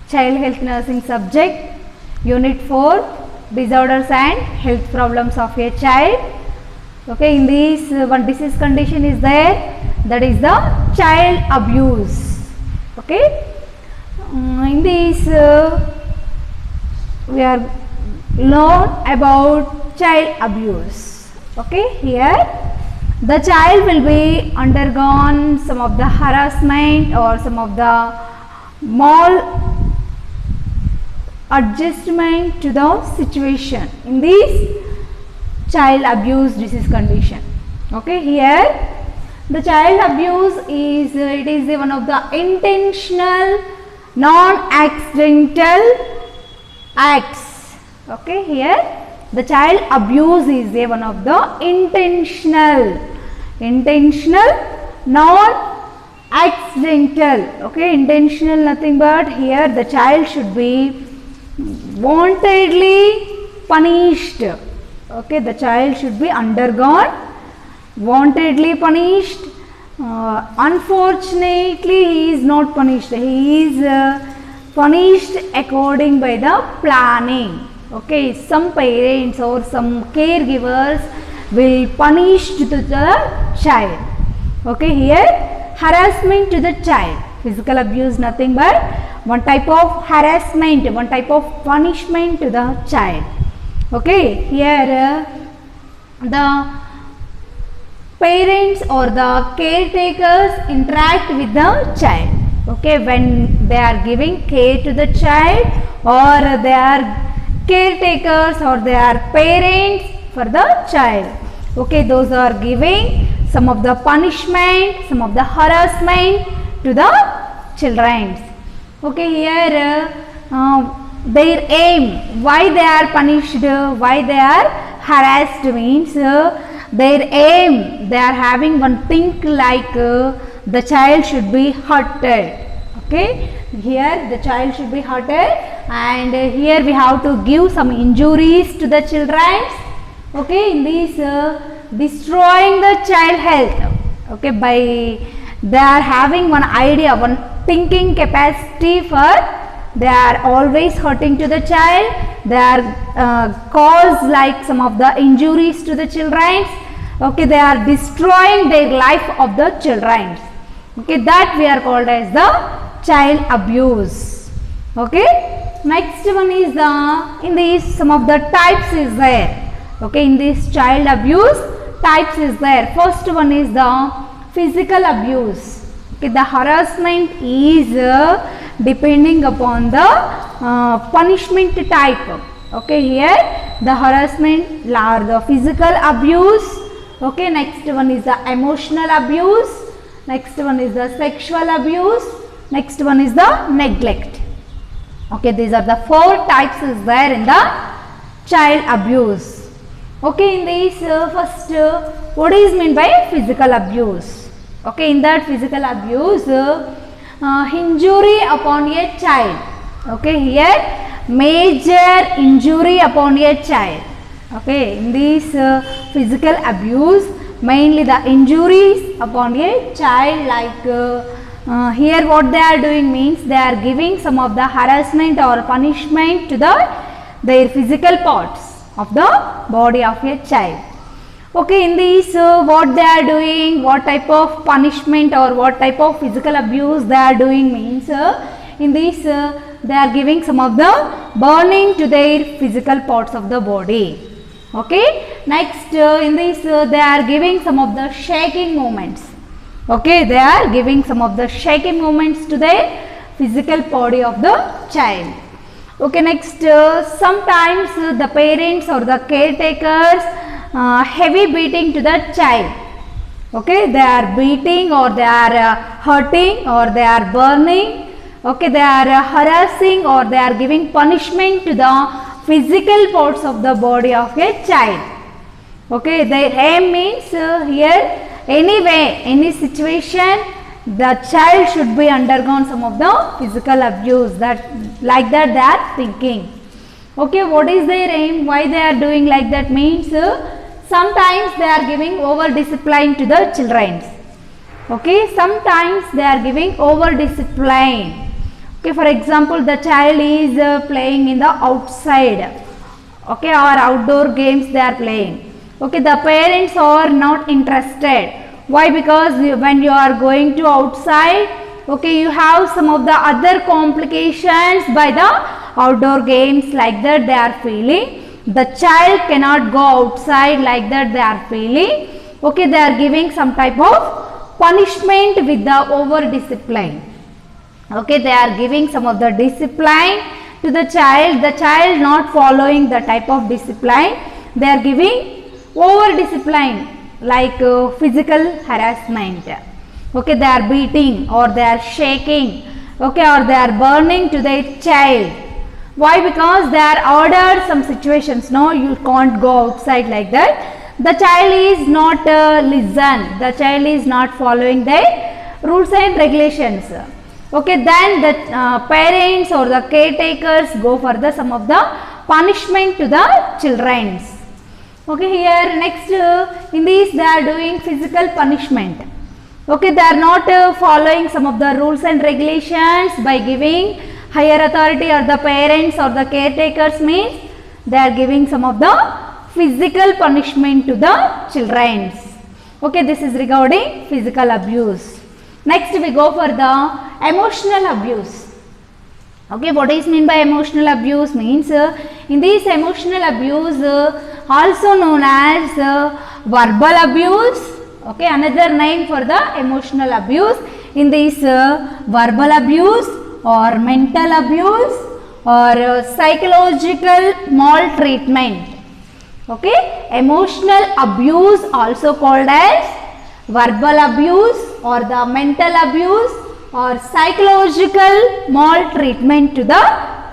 Child Health Nursing subject, Unit 4, Disorders and Health Problems of a Child. Okay, in this one disease condition is there, that is the child abuse. Okay, in this we are learn about child abuse. Okay, here the child will be undergone some of the harassment or some of the maladjustment to the situation in this child abuse disease condition. Okay, here the child abuse is it is one of the intentional non-accidental acts. Okay, here the child abuse is one of the intentional non-accidental. Okay, intentional nothing but here the child should be wantedly punished. Okay, the child should be undergone wantedly punished. Unfortunately he is not punished, he is punished according by the planning. Okay, some parents or some caregivers will punish to the child. Okay, here harassment to the child, physical abuse nothing but one type of harassment, one type of punishment to the child. Okay, here the parents or the caretakers interact with the child. Okay, when they are giving care to the child or they are caretakers or they are parents for the child. Okay, those are giving some of the punishment, some of the harassment to the children. Okay, here their aim, why they are punished, why they are harassed means their aim, they are having one thing like the child should be hurted. Okay, here the child should be hurted and here we have to give some injuries to the children. Okay, in this destroying the child health. Okay, by they are having one idea, one thinking capacity for they are always hurting to the child, they are cause like some of the injuries to the children. Okay, they are destroying their life of the children. Okay, that we are called as the child abuse. Okay, next one is the in this some of the types is there. Okay, in this child abuse types is there. First one is the physical abuse. Okay, the harassment is depending upon the punishment type. Okay, here the harassment are the physical abuse. Okay, next one is the emotional abuse, next one is the sexual abuse, next one is the neglect. Okay, these are the four types is there in the child abuse. Okay, in this first what is meant by physical abuse? Okay, in that physical abuse injury upon a child. Okay, here major injury upon a child. Okay, in this physical abuse mainly the injuries upon a child like here what they are doing means they are giving some of the harassment or punishment to their physical parts of the body of a child. Okay, in this what they are doing, what type of punishment or what type of physical abuse they are doing means in this they are giving some of the burning to their physical parts of the body. Okay, next in this they are giving some of the shaking movements. Okay, they are giving some of the shaking movements to their physical body of the child. Okay, next sometimes the parents or the caretakers heavy beating to the child. Okay, they are beating or they are hurting or they are burning. Okay, they are harassing or they are giving punishment to the physical parts of the body of a child. Okay, their aim means here anyway, any situation the child should be undergone some of the physical abuse, that like that they are thinking. Okay, what is their aim, why they are doing like that means sometimes they are giving over discipline to the children. Okay, sometimes they are giving over discipline. Okay, for example, the child is playing in the outside, okay, or outdoor games they are playing. Okay, the parents are not interested. Why? Because when you are going to outside, okay, you have some of the other complications by the outdoor games, like that they are feeling. The child cannot go outside, like that they are feeling. Okay, they are giving some type of punishment with the over discipline. Okay, they are giving some of the discipline to the child not following the type of discipline, they are giving over discipline, like physical harassment. Okay, they are beating or they are shaking, okay, or they are burning to their child. Why? Because they are ordered some situations, no, you can't go outside, like that. The child is not listen, the child is not following their rules and regulations. Okay, then the parents or the caretakers go for the some of the punishment to the children. Okay, here next in this they are doing physical punishment. Okay, they are not following some of the rules and regulations by giving higher authority, or the parents or the caretakers means they are giving some of the physical punishment to the children. Okay, this is regarding physical abuse. Next we go for the emotional abuse. Okay, what is mean by emotional abuse means in this emotional abuse also known as verbal abuse. Okay, another name for the emotional abuse. In this verbal abuse or mental abuse or psychological maltreatment. Okay, emotional abuse also called as verbal abuse or the mental abuse or psychological maltreatment to the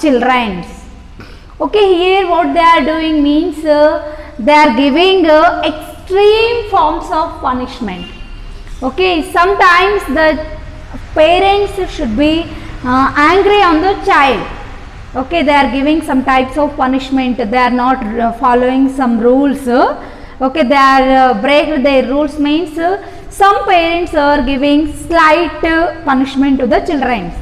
children. Okay, here what they are doing means they are giving extreme forms of punishment. Okay, sometimes the parents should be angry on the child. Okay, they are giving some types of punishment, they are not following some rules. Okay, they are break their rules means some parents are giving slight punishment to the children.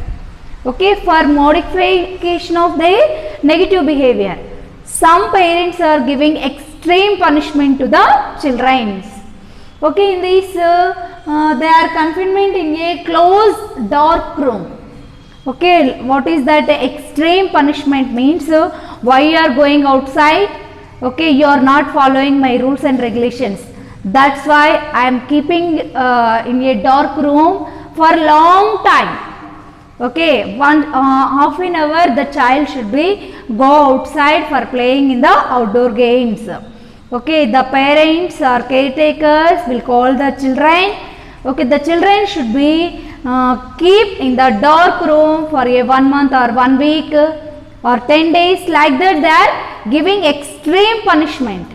Okay, for modification of their negative behavior. Some parents are giving extreme punishment to the children. Okay, in this they are confinement in a closed dark room. Okay, what is that extreme punishment means? Why you are going outside? Okay, you are not following my rules and regulations. That's why I am keeping in a dark room for a long time. Okay, half an hour the child should be go outside for playing in the outdoor games. Okay, the parents or caretakers will call the children. Okay, the children should be keep in the dark room for a 1 month or 1 week or 10 days, like that they are giving extreme punishment.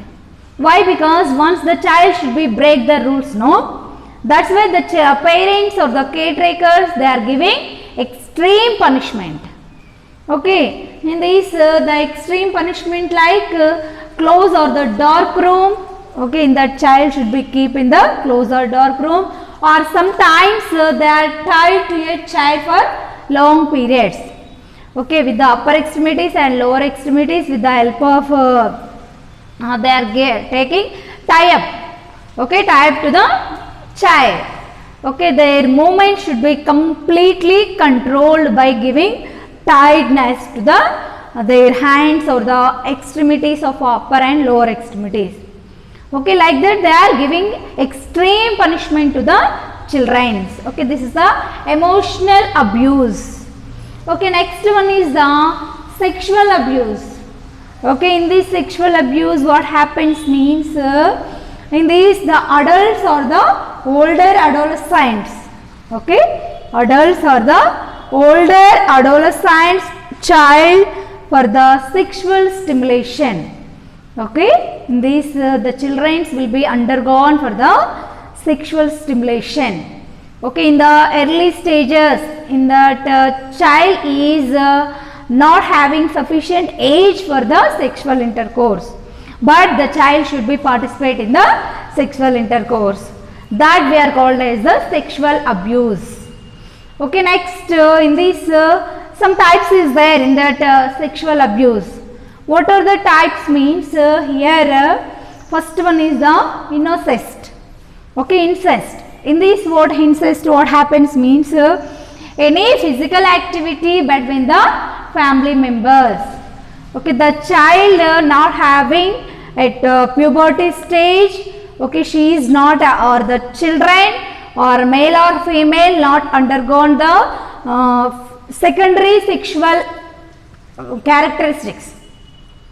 Why? Because once the child should be break the rules, no? That's why the parents or the caretakers they are giving extreme punishment. Okay, in this the extreme punishment like close or the dark room. Okay, in that child should be keep in the close or dark room, or sometimes they are tied to a child for long periods. Okay, with the upper extremities and lower extremities with the help of they are taking tie up. Okay, tie up to the child. Okay, their movement should be completely controlled by giving tightness to the their hands or the extremities of upper and lower extremities. Okay, like that they are giving extreme punishment to the children. Okay, this is the emotional abuse. Okay, next one is the sexual abuse. Okay, in this sexual abuse what happens means in this the adults or the older adolescents. Okay, adults or the older adolescents child for the sexual stimulation. Okay, in this the children will be undergone for the sexual stimulation. Okay, in the early stages, in that child is not having sufficient age for the sexual intercourse, but the child should be participate in the sexual intercourse. That we are called as the sexual abuse. Okay, next in this some types is there in that sexual abuse. What are the types means here first one is the incest. Okay, incest. In this word incest, what happens means any physical activity between the family members. Okay, the child not having at puberty stage, okay, she is not or the children or male or female not undergone the secondary sexual characteristics.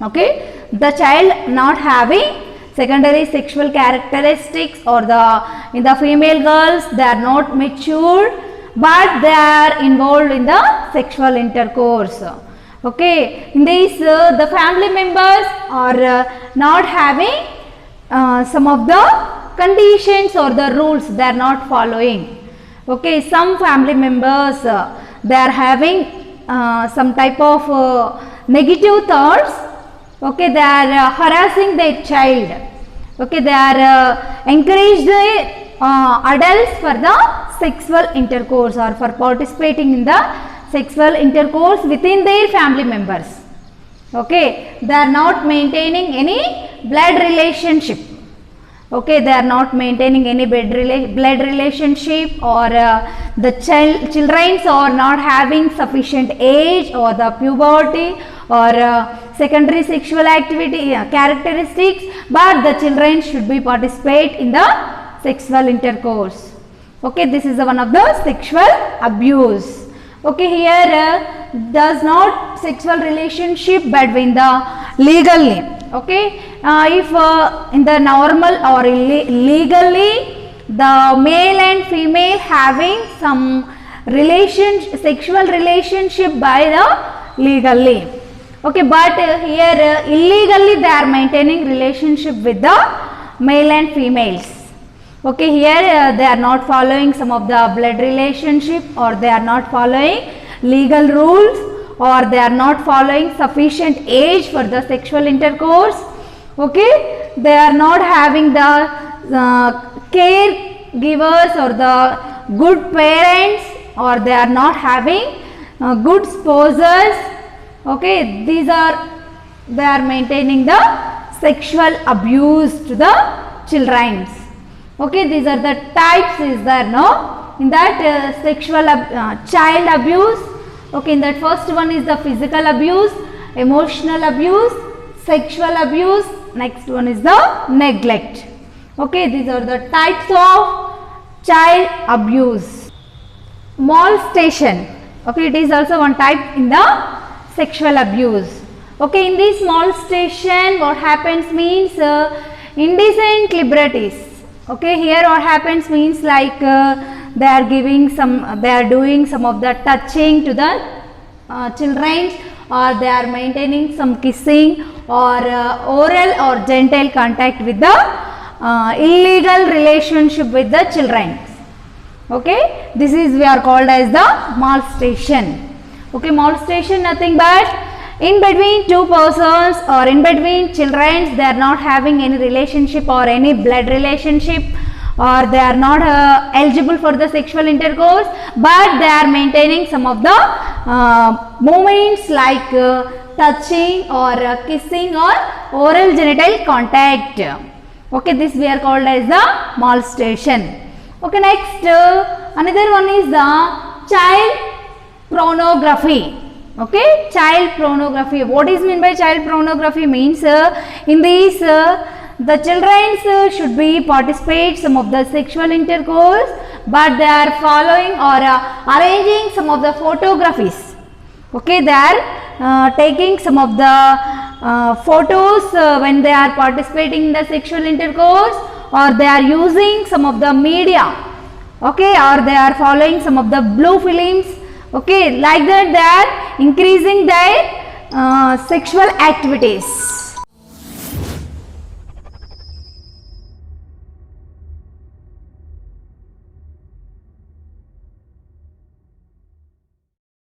Okay, the child not having secondary sexual characteristics, or in the female girls they are not matured but they are involved in the sexual intercourse. Okay, in this the family members are not having some of the conditions or the rules they are not following. Okay, some family members they are having some type of negative thoughts. Okay, they are harassing their child. Okay, they are encourage the adults for the sexual intercourse or for participating in the sexual intercourse within their family members. Okay, they are not maintaining any blood relationship. Okay, they are not maintaining any blood relationship, or the children are not having sufficient age or the puberty or secondary sexual activity characteristics, but the children should be participate in the sexual intercourse. Okay, this is one of the sexual abuse. Okay, here does not sexual relationship between the legally. Okay, if in the normal or legally the male and female having some sexual relationship by the legally. Okay, but here illegally they are maintaining relationship with the male and females. Okay, here they are not following some of the blood relationship, or they are not following legal rules, or they are not following sufficient age for the sexual intercourse. Okay, they are not having the caregivers or the good parents, or they are not having good spouses. Okay, they are maintaining the sexual abuse to the children. Okay, these are the types is there, no? In that sexual child abuse. Okay, in that first one is the physical abuse, emotional abuse, sexual abuse. Next one is the neglect. Okay, these are the types of child abuse. Molestation. Okay, it is also one type in the sexual abuse. Okay, in this molestation what happens means indecent liberties. Okay, here what happens means like they are doing some of the touching to the children, or they are maintaining some kissing or oral or genital contact with the illegal relationship with the children. Okay, this is we are called as the molestation. Okay, molestation nothing but in between two persons or in between children, they are not having any relationship or any blood relationship, or they are not eligible for the sexual intercourse, but they are maintaining some of the movements like touching or kissing or oral genital contact. Okay, this we are called as the molestation. Okay, next another one is the child pornography. Okay, child pornography. What is meant by child pornography means in this the children should be participate some of the sexual intercourse, but they are following or arranging some of the photographies. Okay, they are taking some of the photos when they are participating in the sexual intercourse, or they are using some of the media. Okay, or they are following some of the blue films. Okay, like that they are increasing their sexual activities.